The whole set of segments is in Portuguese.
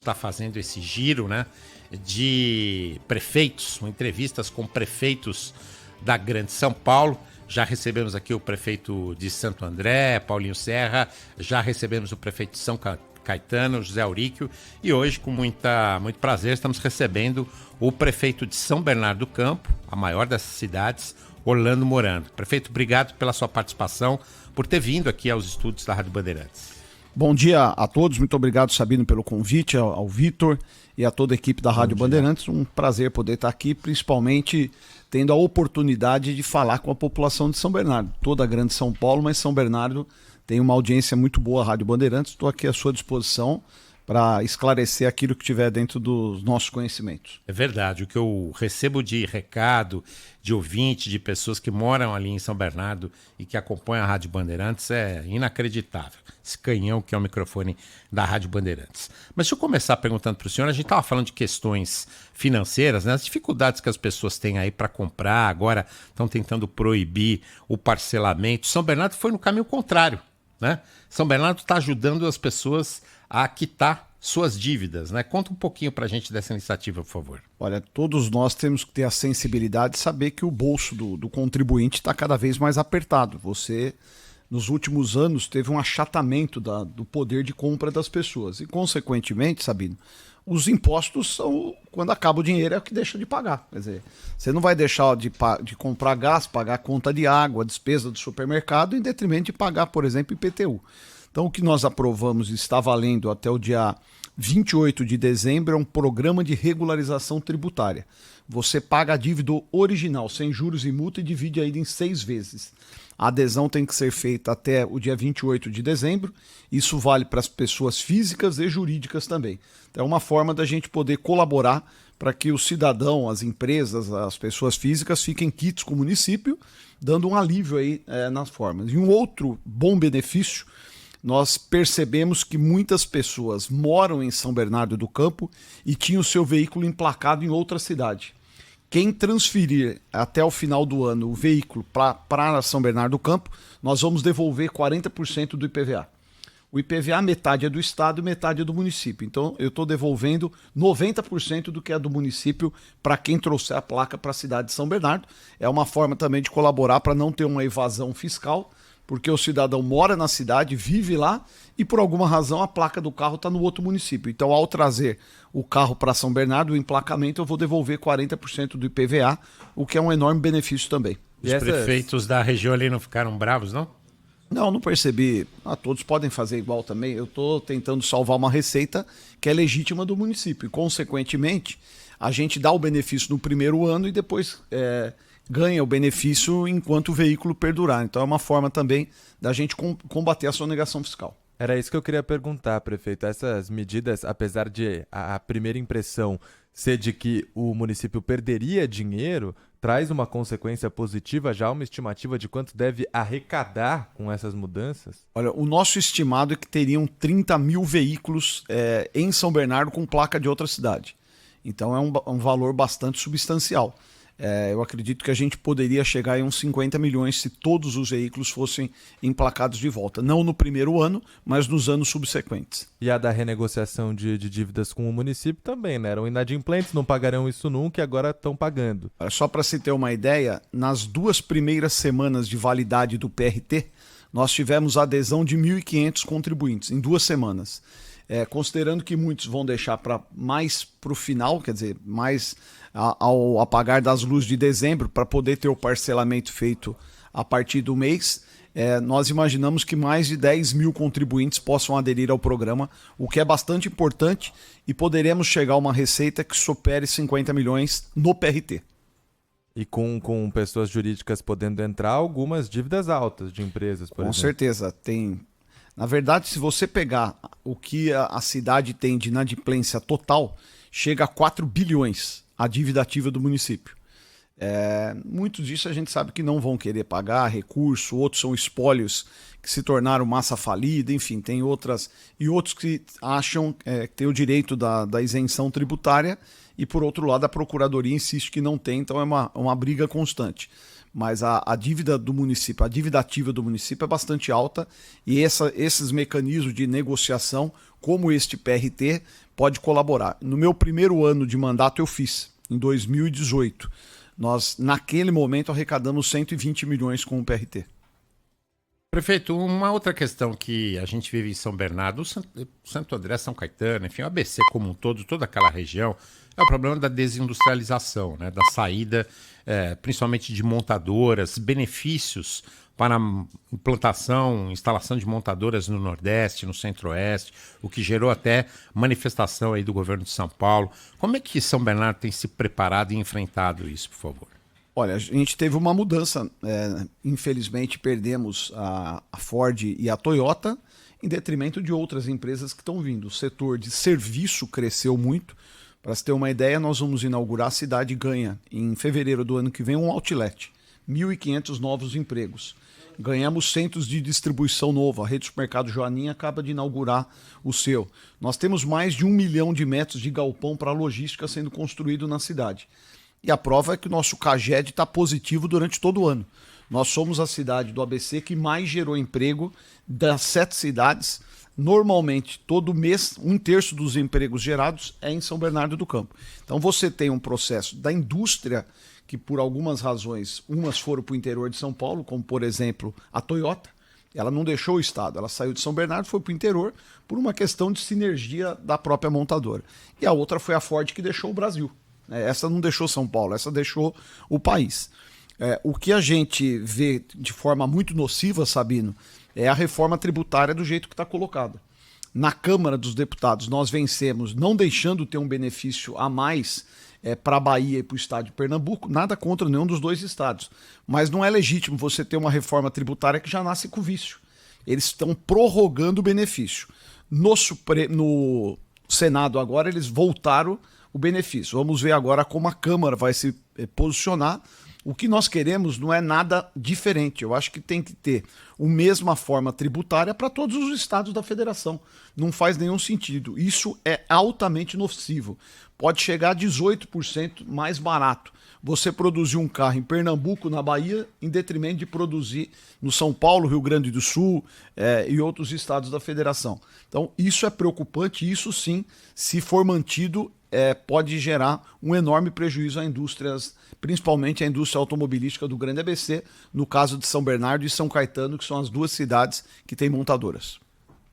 está fazendo esse giro, né, de prefeitos, entrevistas com prefeitos da Grande São Paulo. Já recebemos aqui o prefeito de Santo André, Paulinho Serra, já recebemos o prefeito de São Caetano, José Auríquio, e hoje, com muito prazer, estamos recebendo o prefeito de São Bernardo do Campo, a maior dessas cidades, Orlando Morando. Prefeito, obrigado pela sua participação, por ter vindo aqui aos estúdios da Rádio Bandeirantes. Bom dia a todos, muito obrigado, Sabino, pelo convite, ao Vitor e a toda a equipe da Rádio Bandeirantes. Um prazer poder estar aqui, principalmente tendo a oportunidade de falar com a população de São Bernardo. Toda a Grande São Paulo, mas São Bernardo tem uma audiência muito boa, a Rádio Bandeirantes. Estou aqui à sua disposição para esclarecer aquilo que tiver dentro dos nossos conhecimentos. É verdade, o que eu recebo de recado, de ouvinte, de pessoas que moram ali em São Bernardo e que acompanham a Rádio Bandeirantes é inacreditável. Esse canhão que é o microfone da Rádio Bandeirantes. Mas deixa eu começar perguntando para o senhor, a gente estava falando de questões financeiras, né? As dificuldades que as pessoas têm aí para comprar, agora estão tentando proibir o parcelamento. São Bernardo foi no caminho contrário, né? São Bernardo está ajudando as pessoas a quitar suas dívidas, né? Conta um pouquinho para a gente dessa iniciativa, por favor. Olha, todos nós temos que ter a sensibilidade de saber que o bolso do contribuinte está cada vez mais apertado. Você, nos últimos anos, teve um achatamento do poder de compra das pessoas e, consequentemente, Sabino, os impostos são, quando acaba o dinheiro, é o que deixa de pagar. Quer dizer, você não vai deixar de comprar gás, pagar conta de água, despesa do supermercado, em detrimento de pagar, por exemplo, IPTU. Então, o que nós aprovamos e está valendo até o dia 28 de dezembro é um programa de regularização tributária. Você paga a dívida original, sem juros e multa, e divide aí em 6 vezes. A adesão tem que ser feita até o dia 28 de dezembro. Isso vale para as pessoas físicas e jurídicas também. Então, é uma forma da gente poder colaborar para que o cidadão, as empresas, as pessoas físicas fiquem quites com o município, dando um alívio aí nas formas. E um outro bom benefício, nós percebemos que muitas pessoas moram em São Bernardo do Campo e tinham o seu veículo emplacado em outra cidade. Quem transferir até o final do ano o veículo para São Bernardo do Campo, nós vamos devolver 40% do IPVA. O IPVA, metade é do Estado e metade é do município. Então, eu estou devolvendo 90% do que é do município para quem trouxer a placa para a cidade de São Bernardo. É uma forma também de colaborar para não ter uma evasão fiscal, porque o cidadão mora na cidade, vive lá e por alguma razão a placa do carro está no outro município. Então, ao trazer o carro para São Bernardo, o emplacamento, eu vou devolver 40% do IPVA, o que é um enorme benefício também. Os prefeitos da região ali não ficaram bravos, não? Não percebi. Todos podem fazer igual também. Eu estou tentando salvar uma receita que é legítima do município. E, consequentemente, a gente dá o benefício no primeiro ano e depois ganha o benefício enquanto o veículo perdurar. Então é uma forma também da gente combater a sonegação fiscal. Era isso que eu queria perguntar, prefeito. Essas medidas, apesar de a primeira impressão ser de que o município perderia dinheiro, traz uma consequência positiva, já uma estimativa de quanto deve arrecadar com essas mudanças? Olha, o nosso estimado é que teriam 30 mil veículos em São Bernardo com placa de outra cidade. Então é um valor bastante substancial. Eu acredito que a gente poderia chegar em uns 50 milhões se todos os veículos fossem emplacados de volta. Não no primeiro ano, mas nos anos subsequentes. E a da renegociação de dívidas com o município também, né? Eram inadimplentes, não pagarão isso nunca e agora estão pagando. Só para se ter uma ideia, nas 2 primeiras semanas de validade do PRT, nós tivemos adesão de 1.500 contribuintes em 2 semanas. Considerando que muitos vão deixar mais para o final, quer dizer, mais ao apagar das luzes de dezembro, para poder ter o parcelamento feito a partir do mês, nós imaginamos que mais de 10 mil contribuintes possam aderir ao programa, o que é bastante importante, e poderemos chegar a uma receita que supere 50 milhões no PRT. E com pessoas jurídicas podendo entrar, algumas dívidas altas de empresas, por exemplo. Com certeza, tem. Na verdade, se você pegar o que a cidade tem de inadimplência total, chega a 4 bilhões a dívida ativa do município. Muito disso a gente sabe que não vão querer pagar recurso, outros são espólios que se tornaram massa falida, enfim, tem outras. E outros que acham que tem o direito da isenção tributária e, por outro lado, a Procuradoria insiste que não tem, então é uma briga constante. mas a dívida do município, a dívida ativa do município é bastante alta e esses mecanismos de negociação, como este PRT, pode colaborar. No meu primeiro ano de mandato eu fiz, em 2018. Nós, naquele momento, arrecadamos 120 milhões com o PRT. Prefeito, uma outra questão que a gente vive em São Bernardo, Santo André, São Caetano, enfim, o ABC como um todo, toda aquela região, é o problema da desindustrialização, né? Da saída, principalmente de montadoras, benefícios para a implantação, instalação de montadoras no Nordeste, no Centro-Oeste, o que gerou até manifestação aí do governo de São Paulo. Como é que São Bernardo tem se preparado e enfrentado isso, por favor? Olha, a gente teve uma mudança. Infelizmente, perdemos a Ford e a Toyota em detrimento de outras empresas que estão vindo. O setor de serviço cresceu muito. Para se ter uma ideia, nós vamos inaugurar a cidade ganha, em fevereiro do ano que vem, um outlet. 1.500 novos empregos. Ganhamos centros de distribuição novo. A rede supermercado Joaninha acaba de inaugurar o seu. Nós temos mais de 1 milhão de metros de galpão para logística sendo construído na cidade. E a prova é que o nosso CAGED está positivo durante todo o ano. Nós somos a cidade do ABC que mais gerou emprego das 7 cidades. Normalmente, todo mês, 1/3 dos empregos gerados é em São Bernardo do Campo. Então você tem um processo da indústria que, por algumas razões, umas foram para o interior de São Paulo, como, por exemplo, a Toyota. Ela não deixou o estado, ela saiu de São Bernardo e foi para o interior por uma questão de sinergia da própria montadora. E a outra foi a Ford que deixou o Brasil. Essa não deixou São Paulo, essa deixou o país. O que a gente vê de forma muito nociva, Sabino, é a reforma tributária do jeito que está colocada. Na Câmara dos Deputados, nós vencemos não deixando ter um benefício a mais para a Bahia e para o estado de Pernambuco, nada contra nenhum dos dois estados. Mas não é legítimo você ter uma reforma tributária que já nasce com vício. Eles estão prorrogando o benefício. No Senado agora, eles voltaram o benefício. Vamos ver agora como a Câmara vai se posicionar. O que nós queremos não é nada diferente. Eu acho que tem que ter a mesma forma tributária para todos os estados da federação. Não faz nenhum sentido. Isso é altamente nocivo. Pode chegar a 18% mais barato você produzir um carro em Pernambuco, na Bahia, em detrimento de produzir no São Paulo, Rio Grande do Sul e outros estados da federação. Então, isso é preocupante. Isso sim, se for mantido, pode gerar um enorme prejuízo a indústrias, principalmente a indústria automobilística do Grande ABC, no caso de São Bernardo e São Caetano, que são as duas cidades que têm montadoras.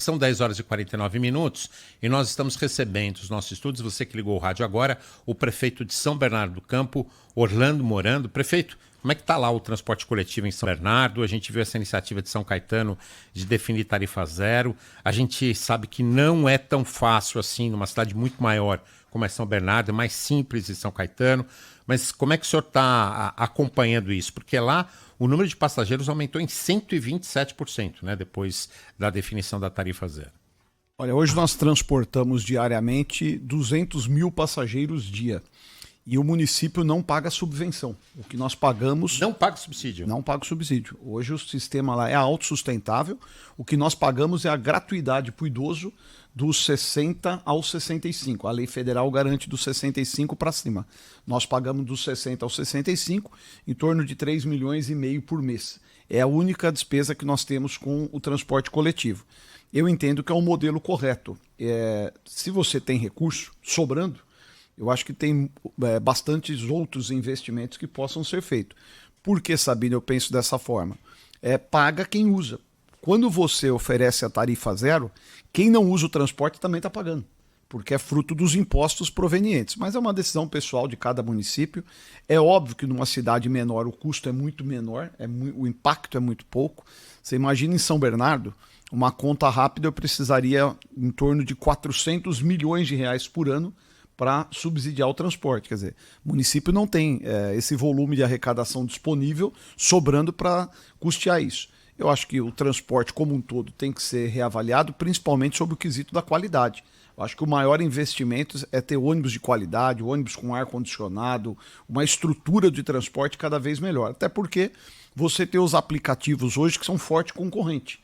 São 10 horas e 49 minutos e nós estamos recebendo os nossos estudos, você que ligou o rádio agora, o prefeito de São Bernardo do Campo, Orlando Morando. Prefeito, como é que está lá o transporte coletivo em São Bernardo? A gente viu essa iniciativa de São Caetano de definir tarifa zero. A gente sabe que não é tão fácil assim, numa cidade muito maior como é São Bernardo, é mais simples em São Caetano. Mas como é que o senhor está acompanhando isso? Porque lá o número de passageiros aumentou em 127%, né, depois da definição da tarifa zero. Olha, hoje nós transportamos diariamente 200 mil passageiros dia. E o município não paga subvenção. O que nós pagamos... Não paga subsídio? Não paga subsídio. Hoje o sistema lá é autossustentável. O que nós pagamos é a gratuidade para o idoso dos 60 aos 65. A lei federal garante dos 65 para cima. Nós pagamos dos 60 aos 65 em torno de 3,5 milhões por mês. É a única despesa que nós temos com o transporte coletivo. Eu entendo que é um modelo correto. Se você tem recurso sobrando, eu acho que tem bastantes outros investimentos que possam ser feitos. Por que, Sabino, eu penso dessa forma? Paga quem usa. Quando você oferece a tarifa zero, quem não usa o transporte também está pagando, porque é fruto dos impostos provenientes. Mas é uma decisão pessoal de cada município. É óbvio que numa cidade menor o custo é muito menor, o impacto é muito pouco. Você imagina em São Bernardo, uma conta rápida eu precisaria em torno de 400 milhões de reais por ano para subsidiar o transporte. Quer dizer, o município não tem esse volume de arrecadação disponível sobrando para custear isso. Eu acho que o transporte como um todo tem que ser reavaliado, principalmente sobre o quesito da qualidade. Eu acho que o maior investimento é ter ônibus de qualidade, ônibus com ar-condicionado, uma estrutura de transporte cada vez melhor. Até porque você tem os aplicativos hoje que são forte concorrente.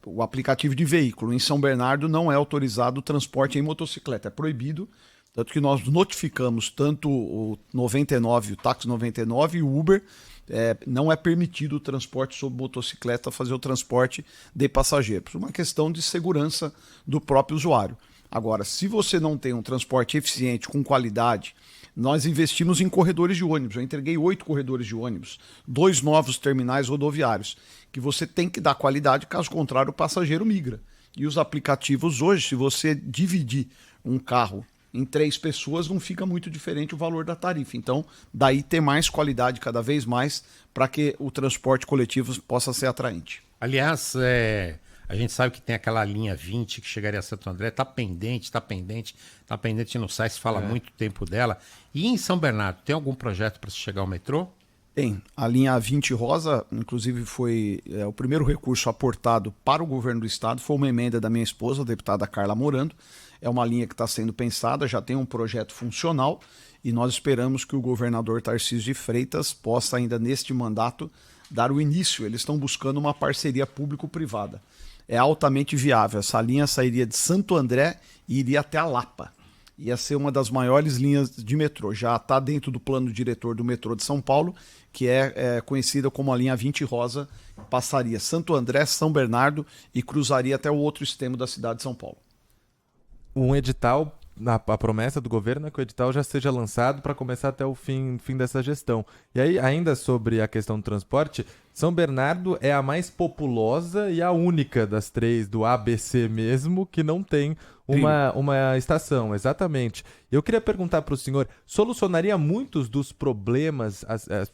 O aplicativo de veículo em São Bernardo não é autorizado o transporte em motocicleta, é proibido, tanto que nós notificamos tanto o 99, o táxi 99 e o Uber não é permitido o transporte sobre motocicleta, fazer o transporte de passageiros. Uma questão de segurança do próprio usuário. Agora, se você não tem um transporte eficiente, com qualidade, nós investimos em corredores de ônibus. Eu entreguei 8 corredores de ônibus, 2 novos terminais rodoviários, que você tem que dar qualidade, caso contrário o passageiro migra. E os aplicativos hoje, se você dividir um carro em 3 pessoas, não fica muito diferente o valor da tarifa. Então, daí ter mais qualidade cada vez mais para que o transporte coletivo possa ser atraente. Aliás, a gente sabe que tem aquela linha 20 que chegaria a Santo André, está pendente no site, se fala muito tempo dela. E em São Bernardo, tem algum projeto para se chegar ao metrô? Tem. A linha 20 rosa, inclusive, foi o primeiro recurso aportado para o governo do estado, foi uma emenda da minha esposa, a deputada Carla Morando. É uma linha que está sendo pensada, já tem um projeto funcional e nós esperamos que o governador Tarcísio de Freitas possa ainda neste mandato dar o início. Eles estão buscando uma parceria público-privada. É altamente viável. Essa linha sairia de Santo André e iria até a Lapa. Ia ser uma das maiores linhas de metrô. Já está dentro do plano diretor do metrô de São Paulo, que é conhecida como a linha 20 rosa, passaria Santo André, São Bernardo e cruzaria até o outro extremo da cidade de São Paulo. Um edital, a promessa do governo é que o edital já seja lançado para começar até o fim dessa gestão. E aí, ainda sobre a questão do transporte, São Bernardo é a mais populosa e a única das 3 do ABC mesmo que não tem uma estação, exatamente. Eu queria perguntar para o senhor, solucionaria muitos dos problemas,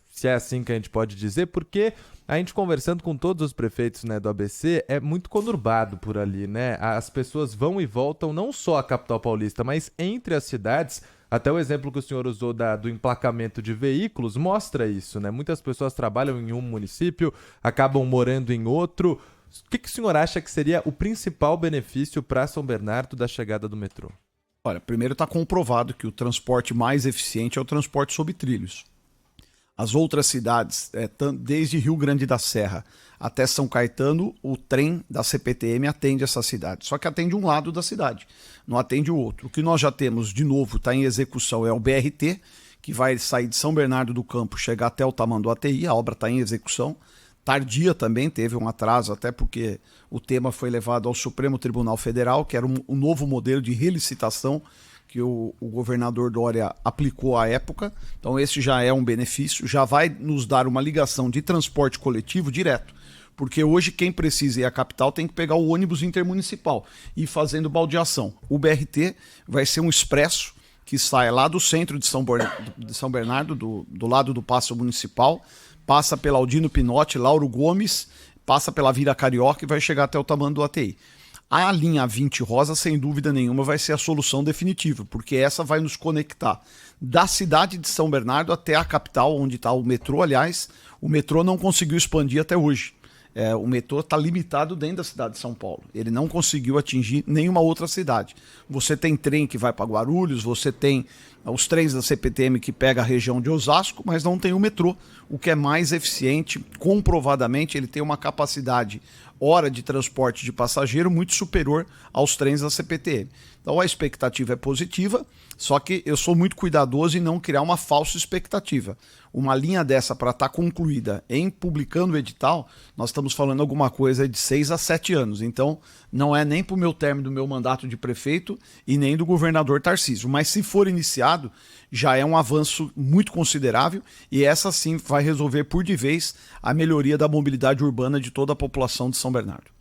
se é assim que a gente pode dizer, porque a gente conversando com todos os prefeitos, né, do ABC, é muito conurbado por ali, né? As pessoas vão e voltam não só a capital paulista, mas entre as cidades. Até o exemplo que o senhor usou do emplacamento de veículos mostra isso, né? Muitas pessoas trabalham em um município, acabam morando em outro. O que o senhor acha que seria o principal benefício para São Bernardo da chegada do metrô? Olha, primeiro está comprovado que o transporte mais eficiente é o transporte sobre trilhos. As outras cidades, desde Rio Grande da Serra até São Caetano, o trem da CPTM atende essa cidade. Só que atende um lado da cidade, não atende o outro. O que nós já temos, de novo, está em execução, é o BRT, que vai sair de São Bernardo do Campo, chegar até o Tamanduateí, a obra está em execução. Tardia também, teve um atraso, até porque o tema foi levado ao Supremo Tribunal Federal, que era um novo modelo de relicitação que o governador Dória aplicou à época. Então esse já é um benefício, já vai nos dar uma ligação de transporte coletivo direto, porque hoje quem precisa ir à capital tem que pegar o ônibus intermunicipal e ir fazendo baldeação. O BRT vai ser um expresso que sai lá do centro de São Bernardo, do lado do Paço Municipal, passa pela Aldino Pinotti, Lauro Gomes, passa pela Vila Carioca e vai chegar até o Tamanduateí. A linha 20 rosa, sem dúvida nenhuma, vai ser a solução definitiva, porque essa vai nos conectar da cidade de São Bernardo até a capital, onde está o metrô. Aliás, o metrô não conseguiu expandir até hoje. O metrô está limitado dentro da cidade de São Paulo. Ele não conseguiu atingir nenhuma outra cidade. Você tem trem que vai para Guarulhos, você tem os trens da CPTM que pega a região de Osasco, mas não tem o metrô, o que é mais eficiente. Comprovadamente, ele tem uma capacidade hora de transporte de passageiro muito superior aos trens da CPTM. Então a expectativa é positiva, só que eu sou muito cuidadoso em não criar uma falsa expectativa. Uma linha dessa para estar concluída em publicando o edital, nós estamos falando alguma coisa de 6 a 7 anos. Então não é nem para o meu término do meu mandato de prefeito e nem do governador Tarcísio. Mas se for iniciado, já é um avanço muito considerável e essa sim vai resolver por de vez a melhoria da mobilidade urbana de toda a população de São Bernardo.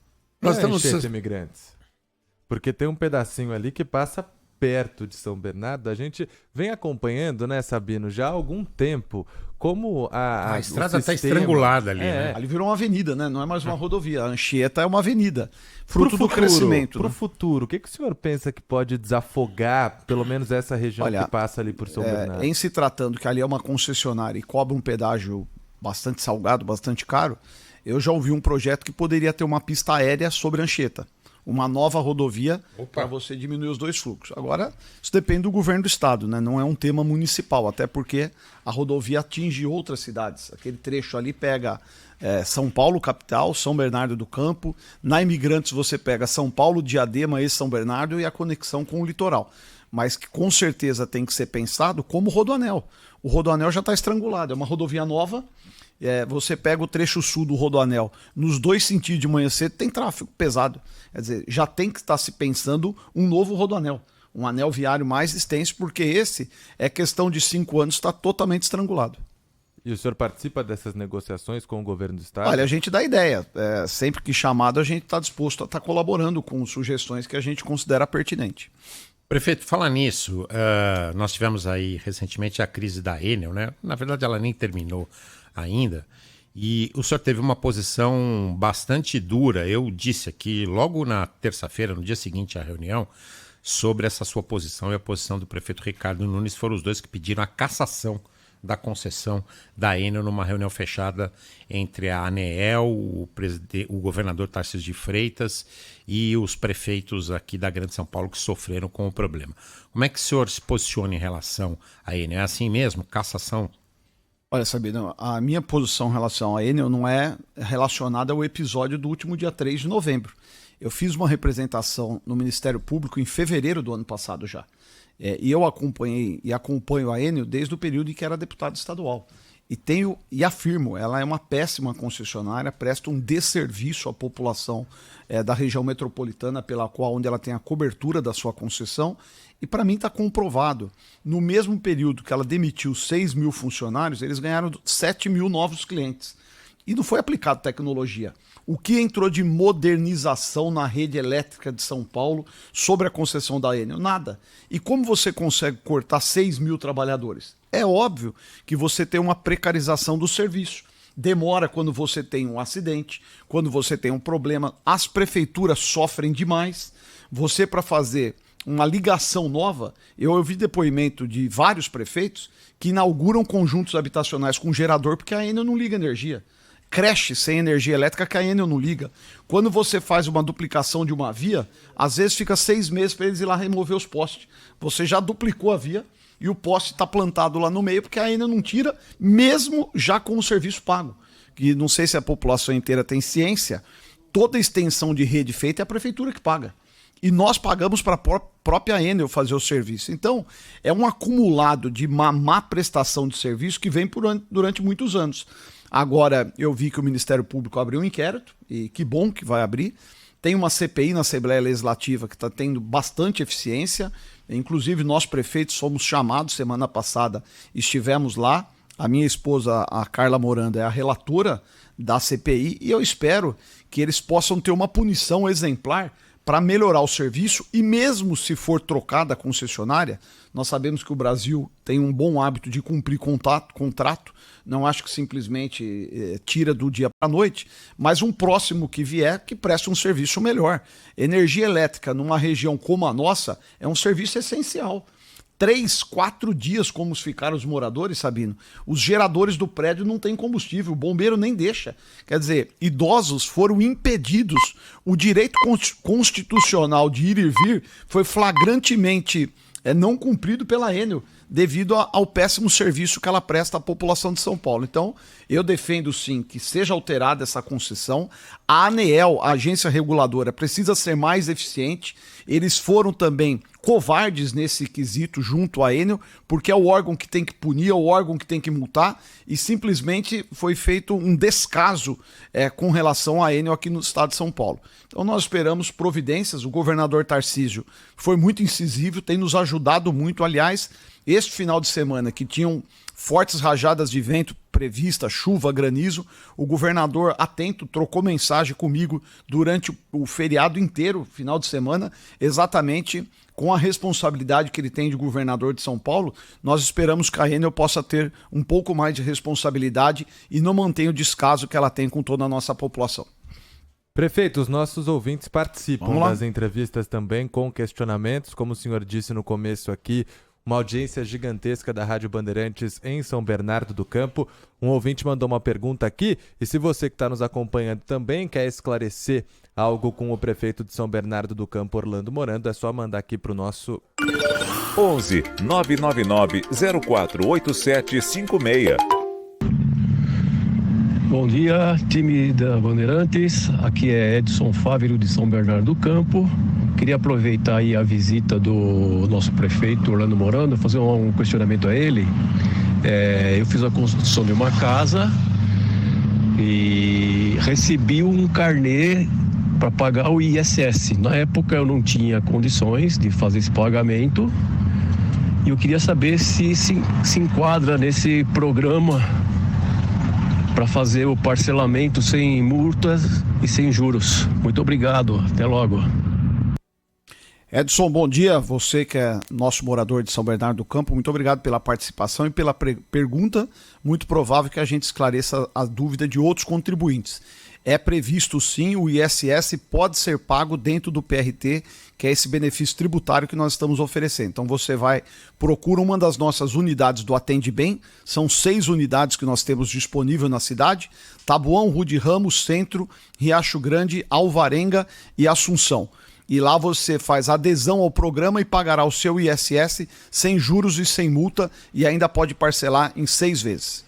Nós temos imigrantes. Porque tem um pedacinho ali que passa perto de São Bernardo. A gente vem acompanhando, né, Sabino, já há algum tempo, como a estrada está estrangulada ali, né? Ali virou uma avenida, né? Não é mais uma rodovia. A Anchieta é uma avenida, fruto do crescimento. Para o futuro, o que o senhor pensa que pode desafogar, pelo menos essa região que passa ali por São Bernardo? Em se tratando que ali é uma concessionária e cobra um pedágio bastante salgado, bastante caro, eu já ouvi um projeto que poderia ter uma pista aérea sobre Anchieta. Uma nova rodovia para você diminuir os dois fluxos. Agora, isso depende do governo do estado, né? Não é um tema municipal, até porque a rodovia atinge outras cidades. Aquele trecho ali pega São Paulo, capital, São Bernardo do Campo. Na Imigrantes você pega São Paulo, Diadema e São Bernardo e a conexão com o litoral. mas que com certeza tem que ser pensado como Rodoanel. O Rodoanel já está estrangulado, é uma rodovia nova. Você pega o trecho sul do Rodoanel, nos dois sentidos de manhã cedo tem tráfego pesado. Quer dizer, já tem que estar se pensando um novo Rodoanel, um anel viário mais extenso, porque esse é questão de 5 anos, está totalmente estrangulado. E o senhor participa dessas negociações com o governo do estado? Olha, a gente dá ideia. Sempre que chamado, a gente está disposto a estar colaborando com sugestões que a gente considera pertinente. Prefeito, falar nisso, nós tivemos aí recentemente a crise da Enel, né? Na verdade, ela nem terminou ainda. E o senhor teve uma posição bastante dura. Eu disse aqui, logo na terça-feira, no dia seguinte à reunião, sobre essa sua posição e a posição do prefeito Ricardo Nunes. Foram os dois que pediram a cassação da concessão da Enel numa reunião fechada entre a ANEEL, o governador Tarcísio de Freitas e os prefeitos aqui da Grande São Paulo que sofreram com o problema. Como é que o senhor se posiciona em relação à Enel? É assim mesmo? Cassação? Olha, Sabino, a minha posição em relação à Enel não é relacionada ao episódio do último dia 3 de novembro. Eu fiz uma representação no Ministério Público em fevereiro do ano passado já. E eu acompanhei e acompanho a Enel desde o período em que era deputado estadual. E afirmo, ela é uma péssima concessionária, presta um desserviço à população da região metropolitana, onde ela tem a cobertura da sua concessão. E para mim está comprovado, no mesmo período que ela demitiu 6 mil funcionários, eles ganharam 7 mil novos clientes. E não foi aplicado tecnologia. O que entrou de modernização na rede elétrica de São Paulo sobre a concessão da Enel? Nada. E como você consegue cortar 6 mil trabalhadores? É óbvio que você tem uma precarização do serviço. Demora quando você tem um acidente, quando você tem um problema. As prefeituras sofrem demais. Você, para fazer uma ligação nova, eu ouvi depoimento de vários prefeitos que inauguram conjuntos habitacionais com gerador porque a Enel não liga energia. Creche sem energia elétrica que a Enel não liga. Quando você faz uma duplicação de uma via, às vezes fica 6 meses para eles ir lá remover os postes. Você já duplicou a via e o poste está plantado lá no meio porque a Enel não tira, mesmo já com o serviço pago. E não sei se a população inteira tem ciência, toda a extensão de rede feita é a prefeitura que paga. E nós pagamos para a própria Enel fazer o serviço. Então, é um acumulado de má prestação de serviço que vem durante muitos anos. Agora, eu vi que o Ministério Público abriu um inquérito, e que bom que vai abrir. Tem uma CPI na Assembleia Legislativa que está tendo bastante eficiência. Inclusive, nós prefeitos fomos chamados semana passada, estivemos lá. A minha esposa, a Carla Moranda, é a relatora da CPI e eu espero que eles possam ter uma punição exemplar para melhorar o serviço e mesmo se for trocada a concessionária, nós sabemos que o Brasil tem um bom hábito de cumprir contrato, não acho que simplesmente tira do dia para a noite, mas um próximo que vier que preste um serviço melhor. Energia elétrica numa região como a nossa é um serviço essencial. 3, 4 dias como ficaram os moradores, Sabino. Os geradores do prédio não têm combustível, o bombeiro nem deixa. Quer dizer, idosos foram impedidos. O direito constitucional de ir e vir foi flagrantemente não cumprido pela Enel, devido ao péssimo serviço que ela presta à população de São Paulo. Então, eu defendo sim que seja alterada essa concessão. A ANEEL, a agência reguladora, precisa ser mais eficiente. Eles foram também covardes nesse quesito junto à Enel, porque é o órgão que tem que punir, é o órgão que tem que multar, e simplesmente foi feito um descaso com relação à Enel aqui no estado de São Paulo. Então nós esperamos providências. O governador Tarcísio foi muito incisivo, tem nos ajudado muito. Aliás, este final de semana que tinham fortes rajadas de vento prevista, chuva, granizo, o governador atento trocou mensagem comigo durante o feriado inteiro, final de semana, exatamente com a responsabilidade que ele tem de governador de São Paulo. Nós esperamos que a Enel possa ter um pouco mais de responsabilidade e não mantenha o descaso que ela tem com toda a nossa população. Prefeito, os nossos ouvintes participam das entrevistas também com questionamentos, como o senhor disse no começo aqui, uma audiência gigantesca da Rádio Bandeirantes em São Bernardo do Campo. Um ouvinte mandou uma pergunta aqui, e se você que está nos acompanhando também quer esclarecer algo com o prefeito de São Bernardo do Campo, Orlando Morando, é só mandar aqui para o nosso 11 999 048756. Bom dia, time da Bandeirantes. Aqui é Edson Fávero de São Bernardo do Campo. Queria aproveitar aí a visita do nosso prefeito Orlando Morando, fazer um questionamento a ele. Eu fiz a construção de uma casa e recebi um carnê para pagar o ISS. Na época eu não tinha condições de fazer esse pagamento e eu queria saber se enquadra nesse programa para fazer o parcelamento sem multas e sem juros. Muito obrigado, até logo. Edson, bom dia. Você que é nosso morador de São Bernardo do Campo, muito obrigado pela participação e pela pergunta. Muito provável que a gente esclareça a dúvida de outros contribuintes. É previsto sim, o ISS pode ser pago dentro do PRT, que é esse benefício tributário que nós estamos oferecendo. Então você procura uma das nossas unidades do Atende Bem, são 6 unidades que nós temos disponível na cidade: Taboão, Rude Ramos, Centro, Riacho Grande, Alvarenga e Assunção. E lá você faz adesão ao programa e pagará o seu ISS sem juros e sem multa e ainda pode parcelar em 6 vezes.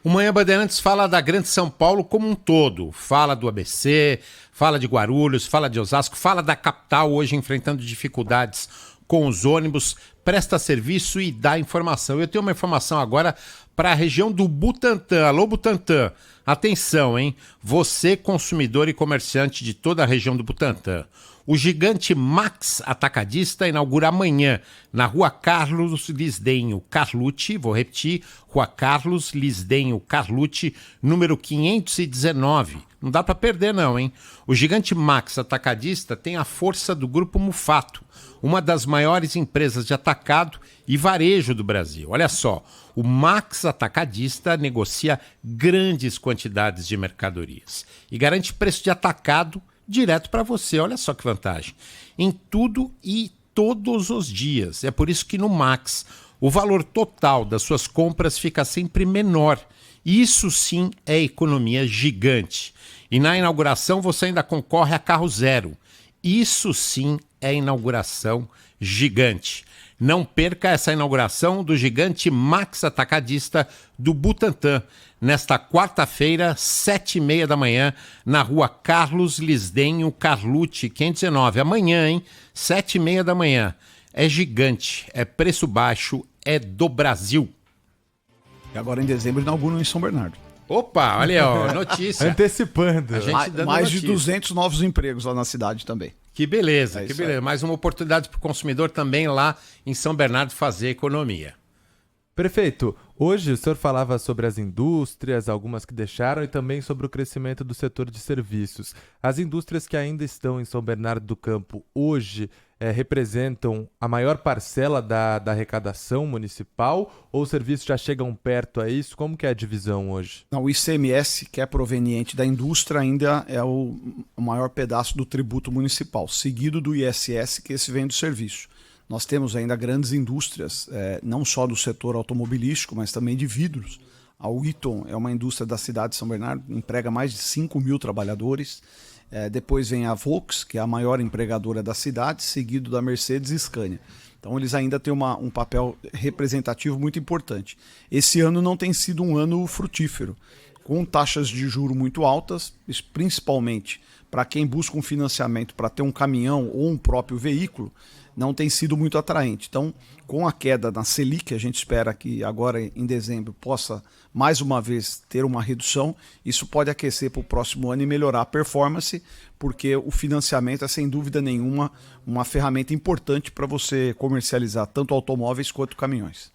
O Manhã Bandeirantes fala da Grande São Paulo como um todo. Fala do ABC, fala de Guarulhos, fala de Osasco, fala da capital hoje enfrentando dificuldades com os ônibus, presta serviço e dá informação. Eu tenho uma informação agora para a região do Butantã. Alô, Butantã, atenção, hein? Você, consumidor e comerciante de toda a região do Butantã. O gigante Max Atacadista inaugura amanhã na Rua Carlos Lisdenho Carlucci, vou repetir, Rua Carlos Lisdenho Carlucci, número 519. Não dá para perder não, hein? O gigante Max Atacadista tem a força do Grupo Mufato, uma das maiores empresas de atacado e varejo do Brasil. Olha só, o Max Atacadista negocia grandes quantidades de mercadorias e garante preço de atacado direto para você. Olha só que vantagem. Em tudo e todos os dias. É por isso que no Max o valor total das suas compras fica sempre menor. Isso sim é economia gigante. E na inauguração você ainda concorre a carro zero. Isso sim é inauguração gigante. Não perca essa inauguração do gigante Max Atacadista do Butantã, nesta quarta-feira, 7h30 da manhã, na Rua Carlos Lisdenho Carlucci, 519. Amanhã, hein? 7h30 da manhã. É gigante, é preço baixo, é do Brasil. E agora em dezembro inauguram em São Bernardo. Opa, olha aí, ó, notícia. Antecipando. A gente dando Mais notícia. de 200 novos empregos lá na cidade também. Que beleza, É que isso beleza. aí. Mais uma oportunidade para o consumidor também lá em São Bernardo fazer economia. Prefeito, hoje o senhor falava sobre as indústrias, algumas que deixaram, e também sobre o crescimento do setor de serviços. As indústrias que ainda estão em São Bernardo do Campo hoje representam a maior parcela da arrecadação municipal, ou os serviços já chegam perto a isso? Como que é a divisão hoje? Não, o ICMS, que é proveniente da indústria, ainda é o maior pedaço do tributo municipal, seguido do ISS, que esse vem do serviço. Nós temos ainda grandes indústrias, não só do setor automobilístico, mas também de vidros. A Wheaton é uma indústria da cidade de São Bernardo, emprega mais de 5.000 trabalhadores. Depois vem a Volks, que é a maior empregadora da cidade, seguido da Mercedes e Scania. Então eles ainda têm um papel representativo muito importante. Esse ano não tem sido um ano frutífero, com taxas de juro muito altas, principalmente para quem busca um financiamento para ter um caminhão ou um próprio veículo, não tem sido muito atraente. Então, com a queda na Selic, a gente espera que agora em dezembro possa mais uma vez ter uma redução. Isso pode aquecer para o próximo ano e melhorar a performance, porque o financiamento é sem dúvida nenhuma uma ferramenta importante para você comercializar tanto automóveis quanto caminhões.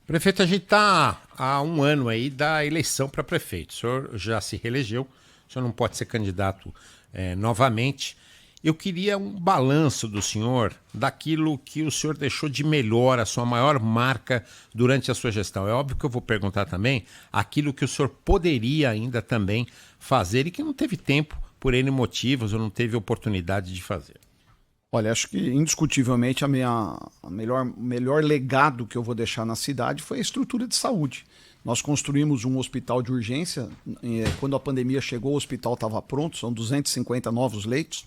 Prefeito, a gente está há um ano aí da eleição para prefeito. O senhor já se reelegeu, o senhor não pode ser candidato novamente. Eu queria um balanço do senhor daquilo que o senhor deixou de melhor, a sua maior marca durante a sua gestão. É óbvio que eu vou perguntar também aquilo que o senhor poderia ainda também fazer e que não teve tempo por N motivos ou não teve oportunidade de fazer. Olha, acho que indiscutivelmente o melhor legado que eu vou deixar na cidade foi a estrutura de saúde. Nós construímos um hospital de urgência. Quando a pandemia chegou, o hospital estava pronto, são 250 novos leitos.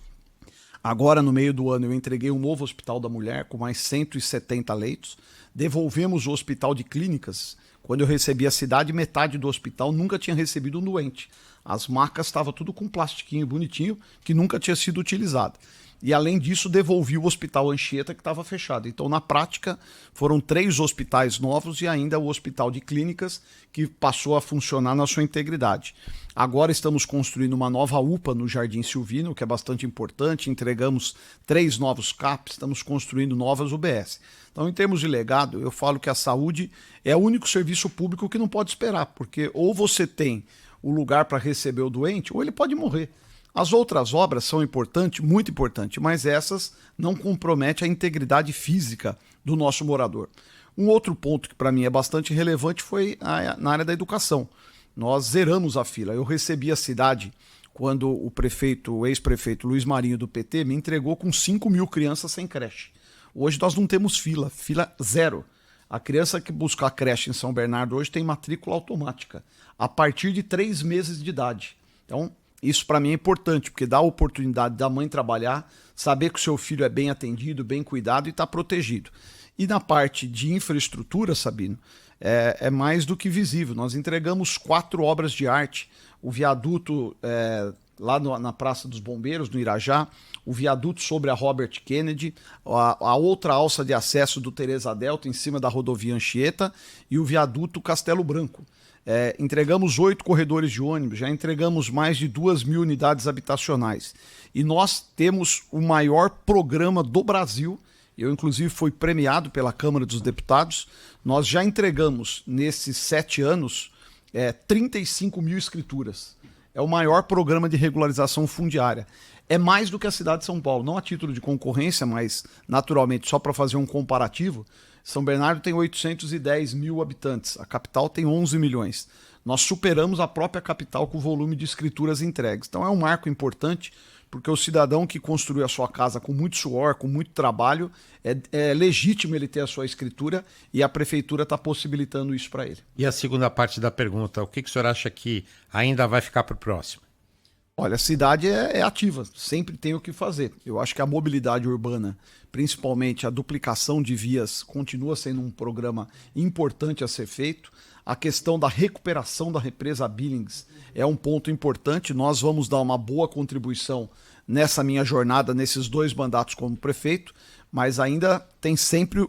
Agora, no meio do ano, eu entreguei um novo Hospital da Mulher com mais 170 leitos. Devolvemos o Hospital de Clínicas. Quando eu recebi a cidade, metade do hospital nunca tinha recebido um doente. As macas estavam tudo com plastiquinho bonitinho, que nunca tinha sido utilizado. e além disso devolvi o Hospital Anchieta, que estava fechado. Então, na prática, foram 3 hospitais novos e ainda o Hospital de Clínicas, que passou a funcionar na sua integridade. Agora estamos construindo uma nova UPA no Jardim Silvino, que é bastante importante, entregamos 3 novos CAPs, estamos construindo novas UBS. Então, em termos de legado, eu falo que a saúde é o único serviço público que não pode esperar, porque ou você tem o lugar para receber o doente, ou ele pode morrer. As outras obras são importantes, muito importantes, mas essas não comprometem a integridade física do nosso morador. Um outro ponto que para mim é bastante relevante foi na área da educação. Nós zeramos a fila. Eu recebi a cidade quando o ex-prefeito Luiz Marinho do PT me entregou com 5.000 crianças sem creche. Hoje nós não temos fila 0. A criança que busca a creche em São Bernardo hoje tem matrícula automática, a partir de 3 meses de idade. Então, isso para mim é importante, porque dá a oportunidade da mãe trabalhar, saber que o seu filho é bem atendido, bem cuidado e está protegido. E na parte de infraestrutura, Sabino, é mais do que visível. Nós entregamos 4 obras de arte, o viaduto lá na Praça dos Bombeiros, no Irajá, o viaduto sobre a Robert Kennedy, a outra alça de acesso do Teresa Delta em cima da rodovia Anchieta e o viaduto Castelo Branco. Entregamos 8 corredores de ônibus, já entregamos mais de 2.000 unidades habitacionais. E nós temos o maior programa do Brasil. Eu, inclusive, fui premiado pela Câmara dos Deputados. Nós já entregamos, nesses 7 anos, 35.000 escrituras. É o maior programa de regularização fundiária. É mais do que a cidade de São Paulo, não a título de concorrência, mas, naturalmente, só para fazer um comparativo, São Bernardo tem 810 mil habitantes, a capital tem 11 milhões. Nós superamos a própria capital com o volume de escrituras entregues. Então é um marco importante, porque o cidadão que construiu a sua casa com muito suor, com muito trabalho, é legítimo ele ter a sua escritura e a prefeitura está possibilitando isso para ele. E a segunda parte da pergunta, o que o senhor acha que ainda vai ficar para o próximo? Olha, a cidade é ativa, sempre tem o que fazer. Eu acho que a mobilidade urbana, principalmente a duplicação de vias, continua sendo um programa importante a ser feito. A questão da recuperação da represa Billings é um ponto importante. Nós vamos dar uma boa contribuição nessa minha jornada, nesses 2 mandatos como prefeito, mas ainda tem sempre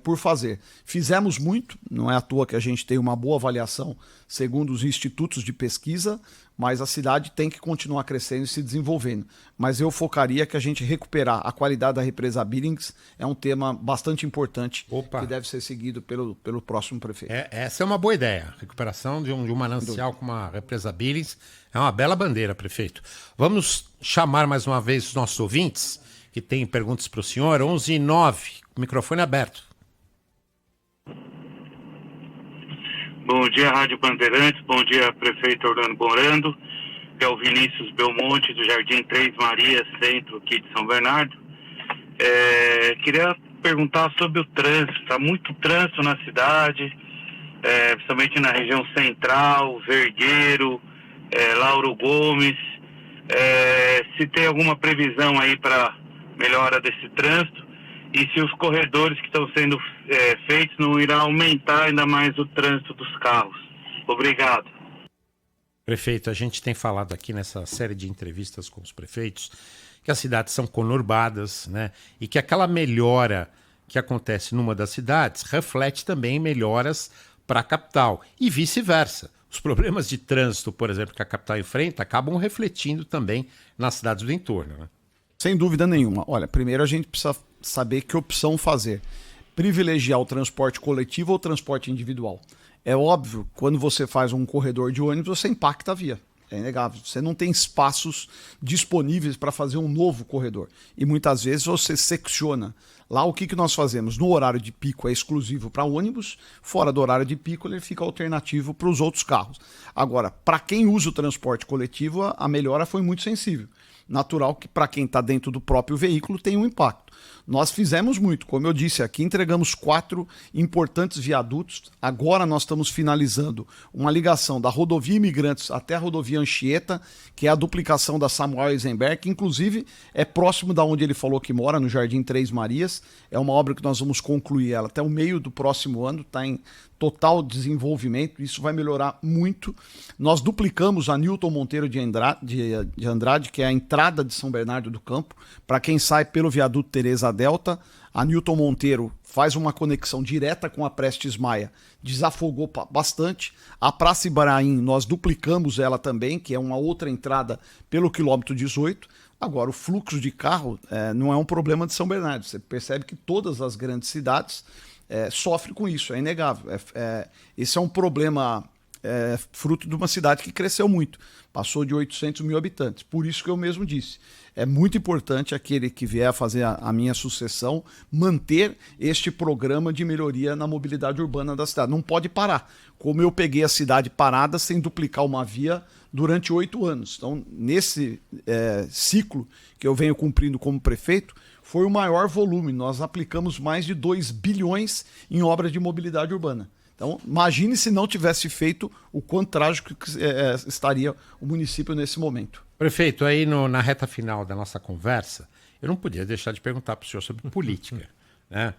por fazer. Fizemos muito, não é à toa que a gente tem uma boa avaliação segundo os institutos de pesquisa, mas a cidade tem que continuar crescendo e se desenvolvendo. Mas eu focaria que a gente recuperar a qualidade da represa Billings é um tema bastante importante. Opa. Que deve ser seguido pelo próximo prefeito. Essa é uma boa ideia. Recuperação de um manancial com uma represa Billings é uma bela bandeira, prefeito. Vamos chamar mais uma vez os nossos ouvintes, que têm perguntas para o senhor. 11 e 9, microfone aberto. Bom dia, Rádio Bandeirantes. Bom dia, prefeito Orlando Morando. É o Vinícius Belmonte, do Jardim Três Marias, centro aqui de São Bernardo. Queria perguntar sobre o trânsito. Está muito trânsito na cidade, principalmente na região central, Vergueiro, Lauro Gomes. Se tem alguma previsão aí para melhora desse trânsito e se os corredores que estão sendo feitos não irão aumentar ainda mais o trânsito dos carros. Obrigado. Prefeito, a gente tem falado aqui nessa série de entrevistas com os prefeitos que as cidades são conurbadas, né? E que aquela melhora que acontece numa das cidades reflete também melhoras para a capital e vice-versa. Os problemas de trânsito, por exemplo, que a capital enfrenta, acabam refletindo também nas cidades do entorno, né? Sem dúvida nenhuma. Olha, primeiro a gente precisa saber que opção fazer. Privilegiar o transporte coletivo ou o transporte individual. É óbvio, quando você faz um corredor de ônibus, você impacta a via. É inegável. Você não tem espaços disponíveis para fazer um novo corredor. E muitas vezes você secciona. Lá o que nós fazemos? No horário de pico é exclusivo para ônibus, fora do horário de pico ele fica alternativo para os outros carros. Agora, para quem usa o transporte coletivo, a melhora foi muito sensível. Natural que para quem está dentro do próprio veículo tem um impacto. Nós fizemos muito, como eu disse aqui, entregamos 4 importantes viadutos. Agora nós estamos finalizando uma ligação da rodovia Imigrantes até a rodovia Anchieta, que é a duplicação da Samuel Eisenberg, que inclusive é próximo da onde ele falou que mora, no Jardim Três Marias. É uma obra que nós vamos concluir ela até o meio do próximo ano, está em total desenvolvimento, isso vai melhorar muito. Nós duplicamos a Newton Monteiro de Andrade, que é a entrada entrada de São Bernardo do Campo. Para quem sai pelo viaduto Teresa Delta, a Newton Monteiro faz uma conexão direta com a Prestes Maia, desafogou bastante. A Praça Ibrahim, nós duplicamos ela também, que é uma outra entrada pelo quilômetro 18. Agora, o fluxo de carro não é um problema de São Bernardo. Você percebe que todas as grandes cidades sofrem com isso, é inegável. Esse é um problema fruto de uma cidade que cresceu muito, passou de 800 mil habitantes. Por isso que eu mesmo disse, é muito importante aquele que vier a fazer a minha sucessão manter este programa de melhoria na mobilidade urbana da cidade. Não pode parar, como eu peguei a cidade parada sem duplicar uma via durante 8 anos. Então, nesse ciclo que eu venho cumprindo como prefeito, foi o maior volume. Nós aplicamos mais de 2 bilhões em obras de mobilidade urbana. Então, imagine se não tivesse feito o quanto trágico que estaria o município nesse momento. Prefeito, aí na reta final da nossa conversa, eu não podia deixar de perguntar para o senhor sobre política. Né?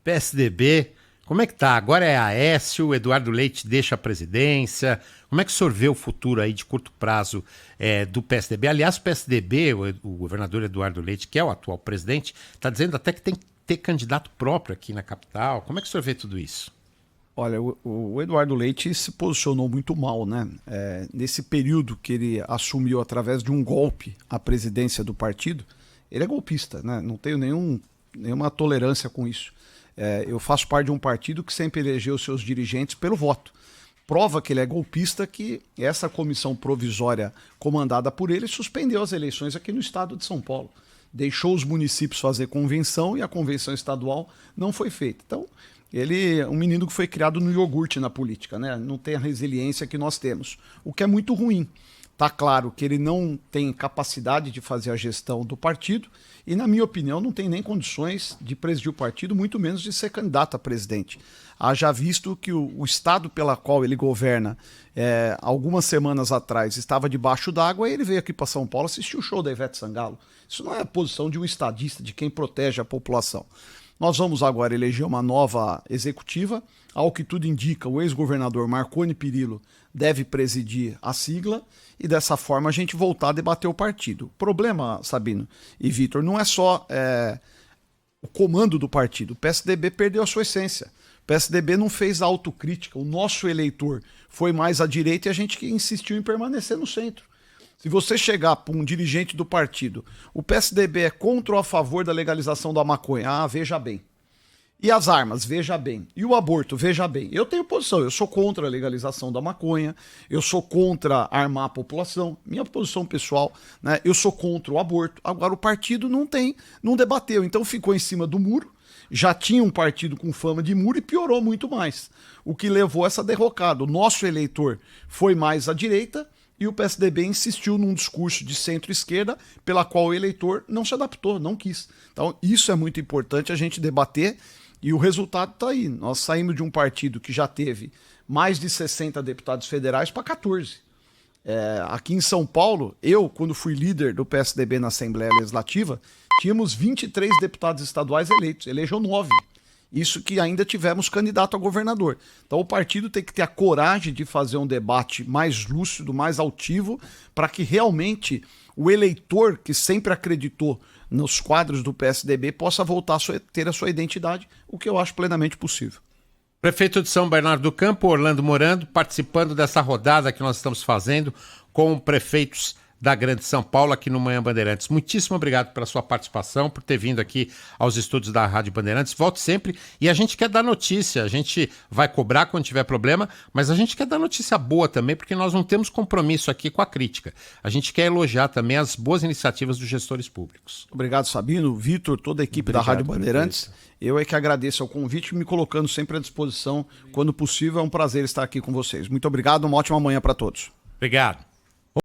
PSDB, como é que tá? Agora é Aécio, o Eduardo Leite deixa a presidência. Como é que o senhor vê o futuro aí de curto prazo do PSDB? Aliás, o PSDB, o governador Eduardo Leite, que é o atual presidente, está dizendo até que tem que ter candidato próprio aqui na capital. Como é que o senhor vê tudo isso? Olha, o Eduardo Leite se posicionou muito mal, né? Nesse período que ele assumiu através de um golpe a presidência do partido, ele é golpista, né? Não tenho nenhuma tolerância com isso. Eu faço parte de um partido que sempre elegeu seus dirigentes pelo voto. Prova que ele é golpista que essa comissão provisória comandada por ele suspendeu as eleições aqui no estado de São Paulo. Deixou os municípios fazer convenção e a convenção estadual não foi feita. Então, ele é um menino que foi criado no iogurte na política, né? Não tem a resiliência que nós temos, o que é muito ruim. Está claro que ele não tem capacidade de fazer a gestão do partido e, na minha opinião, não tem nem condições de presidir o partido, muito menos de ser candidato a presidente. Haja visto que o estado pela qual ele governa, algumas semanas atrás, estava debaixo d'água e ele veio aqui para São Paulo assistir o show da Ivete Sangalo. Isso não é a posição de um estadista, de quem protege a população. Nós vamos agora eleger uma nova executiva. Ao que tudo indica, o ex-governador Marconi Perillo deve presidir a sigla e dessa forma a gente voltar a debater o partido. O problema, Sabino e Vitor, não é só o comando do partido. O PSDB perdeu a sua essência. O PSDB não fez autocrítica. O nosso eleitor foi mais à direita e a gente insistiu em permanecer no centro. Se você chegar para um dirigente do partido, o PSDB é contra ou a favor da legalização da maconha? Ah, veja bem. E as armas? Veja bem. E o aborto? Veja bem. Eu tenho posição, eu sou contra a legalização da maconha, eu sou contra armar a população, minha posição pessoal, né? Eu sou contra o aborto. Agora o partido não debateu, então ficou em cima do muro, já tinha um partido com fama de muro e piorou muito mais. O que levou a essa derrocada. O nosso eleitor foi mais à direita, e o PSDB insistiu num discurso de centro-esquerda pela qual o eleitor não se adaptou, não quis. Então isso é muito importante a gente debater e o resultado está aí. Nós saímos de um partido que já teve mais de 60 deputados federais para 14. Aqui em São Paulo, eu, quando fui líder do PSDB na Assembleia Legislativa, tínhamos 23 deputados estaduais eleitos, elegeu 9. Isso que ainda tivemos candidato a governador. Então o partido tem que ter a coragem de fazer um debate mais lúcido, mais altivo, para que realmente o eleitor que sempre acreditou nos quadros do PSDB possa voltar a ter a sua identidade, o que eu acho plenamente possível. Prefeito de São Bernardo do Campo, Orlando Morando, participando dessa rodada que nós estamos fazendo com prefeitos da Grande São Paulo aqui no Manhã Bandeirantes. Muitíssimo obrigado pela sua participação, por ter vindo aqui aos estúdios da Rádio Bandeirantes. Volte sempre e a gente quer dar notícia, a gente vai cobrar quando tiver problema, mas a gente quer dar notícia boa também, porque nós não temos compromisso aqui com a crítica. A gente quer elogiar também as boas iniciativas dos gestores públicos. Obrigado, Sabino, Vitor, toda a equipe da Rádio Bandeirantes. Prefeito. Eu é que agradeço o convite, me colocando sempre à disposição. Quando possível, é um prazer estar aqui com vocês. Muito obrigado, uma ótima manhã para todos. Obrigado.